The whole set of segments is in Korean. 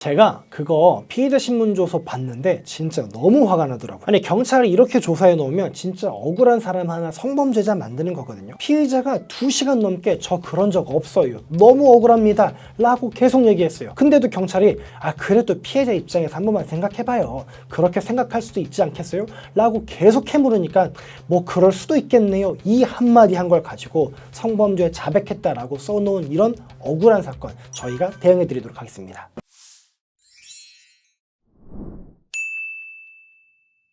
제가 그거 피의자 신문조서 봤는데 진짜 너무 화가 나더라고요. 아니, 경찰이 이렇게 조사해 놓으면 진짜 억울한 사람 하나 성범죄자 만드는 거거든요. 피의자가 2시간 넘게 저 그런 적 없어요, 너무 억울합니다 라고 계속 얘기했어요. 근데도 경찰이 그래도 피해자 입장에서 한 번만 생각해봐요, 그렇게 생각할 수도 있지 않겠어요? 라고 계속 해물으니까 뭐 그럴 수도 있겠네요, 이 한마디 한 걸 가지고 성범죄에 자백했다라고 써놓은 이런 억울한 사건, 저희가 대응해 드리도록 하겠습니다.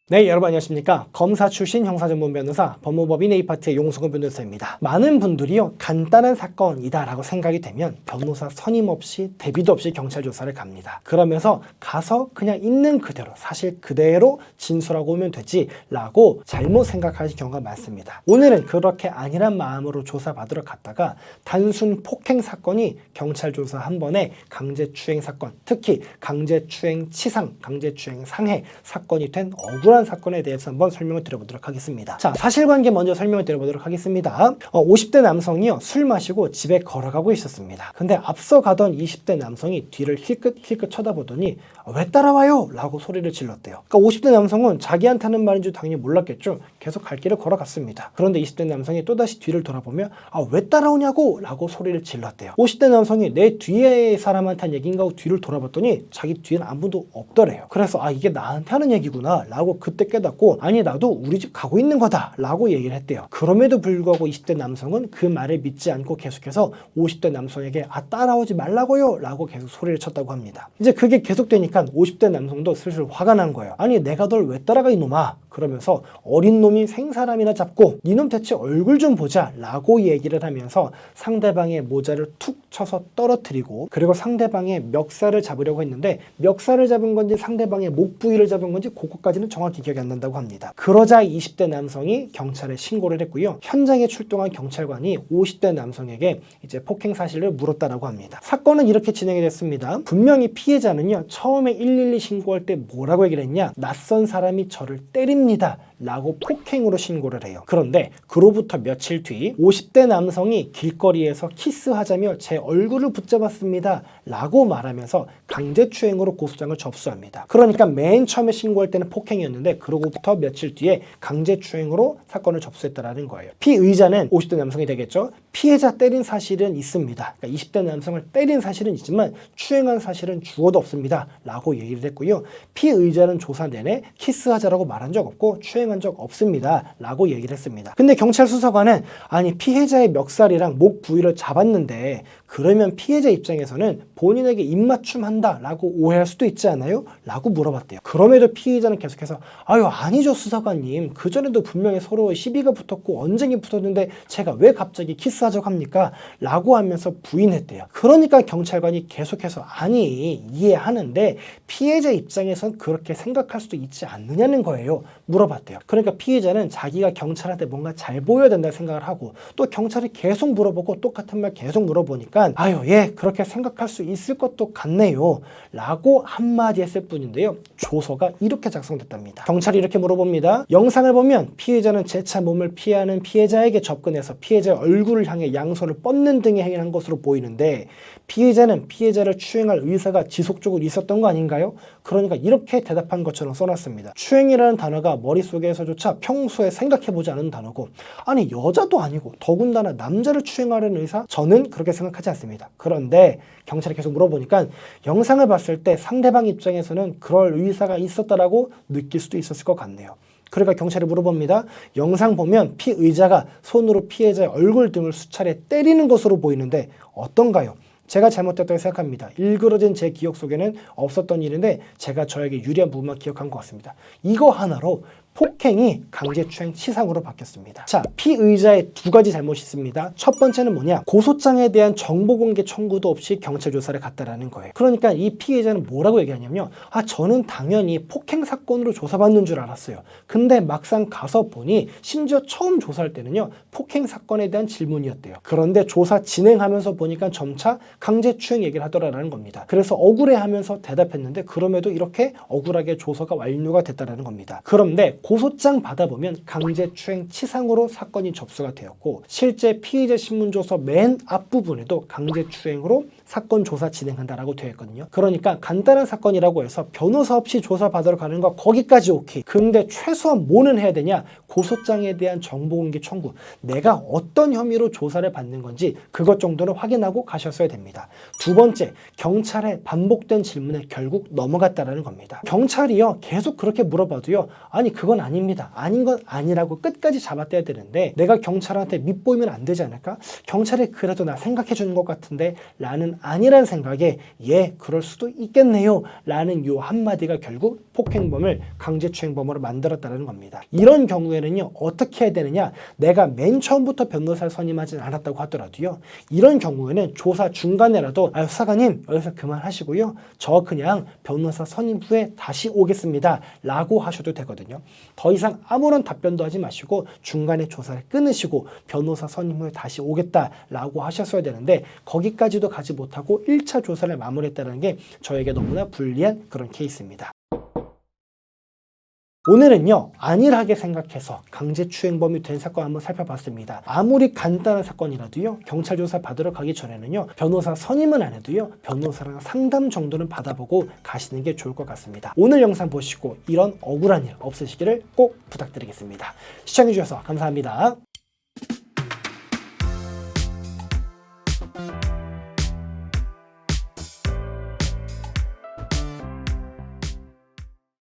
네, 여러분 안녕하십니까. 검사 출신 형사전문 변호사, 법무법인 A파트의 용성근 변호사입니다. 많은 분들이요, 간단한 사건이다 라고 생각이 되면 변호사 선임 없이 대비도 없이 경찰 조사를 갑니다. 그러면서 가서 그냥 있는 그대로, 사실 그대로 진술하고 오면 되지 라고 잘못 생각하시는 경우가 많습니다. 오늘은 그렇게 아니란 마음으로 조사받으러 갔다가 단순 폭행 사건이 경찰 조사 한 번에 강제추행 사건, 특히 강제추행 치상, 강제추행 상해 사건이 된 억울한 사건에 대해서 한번 설명을 드려보도록 하겠습니다. 자, 사실관계 먼저 설명을 드려보도록 하겠습니다. 50대 남성이요, 술 마시고 집에 걸어가고 있었습니다. 근데 앞서 가던 20대 남성이 뒤를 힐끗힐끗 쳐다보더니 왜 따라와요? 라고 소리를 질렀대요. 그러니까 50대 남성은 자기한테 하는 말인 줄 당연히 몰랐겠죠. 계속 갈 길을 걸어갔습니다. 그런데 20대 남성이 또다시 뒤를 돌아보며 왜 따라오냐고? 라고 소리를 질렀대요. 50대 남성이 내 뒤에 사람한테 한 얘기인가 하고 뒤를 돌아봤더니 자기 뒤에는 아무도 없더래요. 그래서 이게 나한테 하는 얘기구나 라고 그때 깨닫고, 아니 나도 우리 집 가고 있는 거다 라고 얘기를 했대요. 그럼에도 불구하고 20대 남성은 그 말을 믿지 않고 계속해서 50대 남성에게 따라오지 말라고요 라고 계속 소리를 쳤다고 합니다. 이제 그게 계속되니까 50대 남성도 슬슬 화가 난 거예요. 아니 내가 널 왜 따라가 이놈아, 그러면서 어린 놈이 생사람이나 잡고 니놈 대체 얼굴 좀 보자 라고 얘기를 하면서 상대방의 모자를 툭 쳐서 떨어뜨리고, 그리고 상대방의 멱살을 잡으려고 했는데 멱살을 잡은 건지 상대방의 목 부위를 잡은 건지 그것까지는 정확히 기억이 안 난다고 합니다. 그러자 20대 남성이 경찰에 신고를 했고요. 현장에 출동한 경찰관이 50대 남성에게 이제 폭행 사실을 물었다라고 합니다. 사건은 이렇게 진행이 됐습니다. 분명히 피해자는요, 처음에 112 신고할 때 뭐라고 얘기를 했냐, 낯선 사람이 저를 때립니다 라고 폭행으로 신고를 해요. 그런데 그로부터 며칠 뒤 50대 남성이 길거리에서 키스하자며 제 얼굴을 붙잡았습니다 라고 말하면서 강제추행으로 고소장을 접수합니다. 그러니까 맨 처음에 신고할 때는 폭행이었는데 그로부터 며칠 뒤에 강제추행으로 사건을 접수했다라는 거예요. 피의자는 50대 남성이 되겠죠. 피해자 때린 사실은 있습니다. 그러니까 20대 남성을 때린 사실은 있지만 추행한 사실은 죽어도 없습니다 라고 얘기를 했고요. 피의자는 조사 내내 키스하자라고 말한 적 없고 추행한 적 없습니다 라고 얘기를 했습니다. 근데 경찰 수사관은 아니 피해자의 멱살이랑 목 부위를 잡았는데 그러면 피해자 입장에서는 본인에게 입맞춤 한다 라고 오해할 수도 있지 않아요? 라고 물어봤대요. 그럼에도 피해자는 계속해서 아니죠 수사관님, 그전에도 분명히 서로 시비가 붙었고 언쟁이 붙었는데 제가 왜 갑자기 키스하자고 합니까? 라고 하면서 부인했대요. 그러니까 경찰관이 계속해서 아니 이해하는데 피해자 입장에선 그렇게 생각할 수도 있지 않느냐는 거예요. 물어봤대요. 그러니까 피해자는 자기가 경찰한테 뭔가 잘 보여야 된다 생각을 하고, 또 경찰이 계속 물어보고 똑같은 말 계속 물어보니까 예 그렇게 생각할 수 있을 것도 같네요 라고 한마디 했을 뿐인데요, 조서가 이렇게 작성됐답니다. 경찰이 이렇게 물어봅니다. 영상을 보면 피해자는 재차 몸을 피하는 피해자에게 접근해서 피해자의 얼굴을 향해 양손을 뻗는 등의 행위를 한 것으로 보이는데 피해자는 피해자를 추행할 의사가 지속적으로 있었던 거 아닌가요? 그러니까 이렇게 대답한 것처럼 써놨습니다. 추행이라는 단어가 머릿속에서조차 평소에 생각해보지 않은 단어고, 아니 여자도 아니고 더군다나 남자를 추행하려는 의사? 저는 그렇게 생각하지 않습니다. 그런데 경찰이 계속 물어보니까 영상을 봤을 때 상대방 입장에서는 그럴 의사가 있었다라고 느낄 수도 있었을 것 같네요. 그러니까 경찰이 물어봅니다. 영상 보면 피의자가 손으로 피해자의 얼굴 등을 수차례 때리는 것으로 보이는데 어떤가요? 제가 잘못됐다고 생각합니다. 일그러진 제 기억 속에는 없었던 일인데 제가 저에게 유리한 부분만 기억한 것 같습니다. 이거 하나로 폭행이 강제추행 치상으로 바뀌었습니다. 자, 피의자의 2가지 잘못이 있습니다. 첫 번째는 뭐냐? 고소장에 대한 정보 공개 청구도 없이 경찰 조사를 갔다라는 거예요. 그러니까 이 피해자는 뭐라고 얘기하냐면요, 저는 당연히 폭행 사건으로 조사받는 줄 알았어요. 근데 막상 가서 보니 심지어 처음 조사할 때는요, 폭행 사건에 대한 질문이었대요. 그런데 조사 진행하면서 보니까 점차 강제추행 얘기를 하더라라는 겁니다. 그래서 억울해하면서 대답했는데 그럼에도 이렇게 억울하게 조사가 완료가 됐다라는 겁니다. 그런데 고소장 받아보면 강제추행 치상으로 사건이 접수가 되었고, 실제 피의자 신문조서 맨 앞부분에도 강제추행으로 사건 조사 진행한다라고 되어 있거든요. 그러니까 간단한 사건이라고 해서 변호사 없이 조사 받으러 가는 거 거기까지 오케이. 근데 최소한 뭐는 해야 되냐? 고소장에 대한 정보 공개 청구. 내가 어떤 혐의로 조사를 받는 건지 그것 정도는 확인하고 가셨어야 됩니다. 두 번째, 경찰의 반복된 질문에 결국 넘어갔다라는 겁니다. 경찰이요 계속 그렇게 물어봐도요 아니 그건 아닙니다. 아닌 건 아니라고 끝까지 잡아떼야 되는데 내가 경찰한테 밑보이면 안 되지 않을까? 경찰이 그래도 나 생각해 주는 것 같은데 라는 아니란 생각에 예 그럴 수도 있겠네요 라는 요 한마디가 결국 폭행범을 강제추행범으로 만들었다는 겁니다. 이런 경우에는요 어떻게 해야 되느냐, 내가 맨 처음부터 변호사를 선임하진 않았다고 하더라도요 이런 경우에는 조사 중간에라도 아유 수사관님 여기서 그만하시고요 저 그냥 변호사 선임 후에 다시 오겠습니다 라고 하셔도 되거든요. 더 이상 아무런 답변도 하지 마시고 중간에 조사를 끊으시고 변호사 선임 후에 다시 오겠다 라고 하셨어야 되는데 거기까지도 가지 못하고 1차 조사를 마무리했다는 게 저에게 너무나 불리한 그런 케이스입니다. 오늘은요 안일하게 생각해서 강제추행범이 된 사건 한번 살펴봤습니다. 아무리 간단한 사건이라도요 경찰 조사 받으러 가기 전에는요 변호사 선임은 안 해도요 변호사랑 상담 정도는 받아보고 가시는 게 좋을 것 같습니다. 오늘 영상 보시고 이런 억울한 일 없으시기를 꼭 부탁드리겠습니다. 시청해주셔서 감사합니다.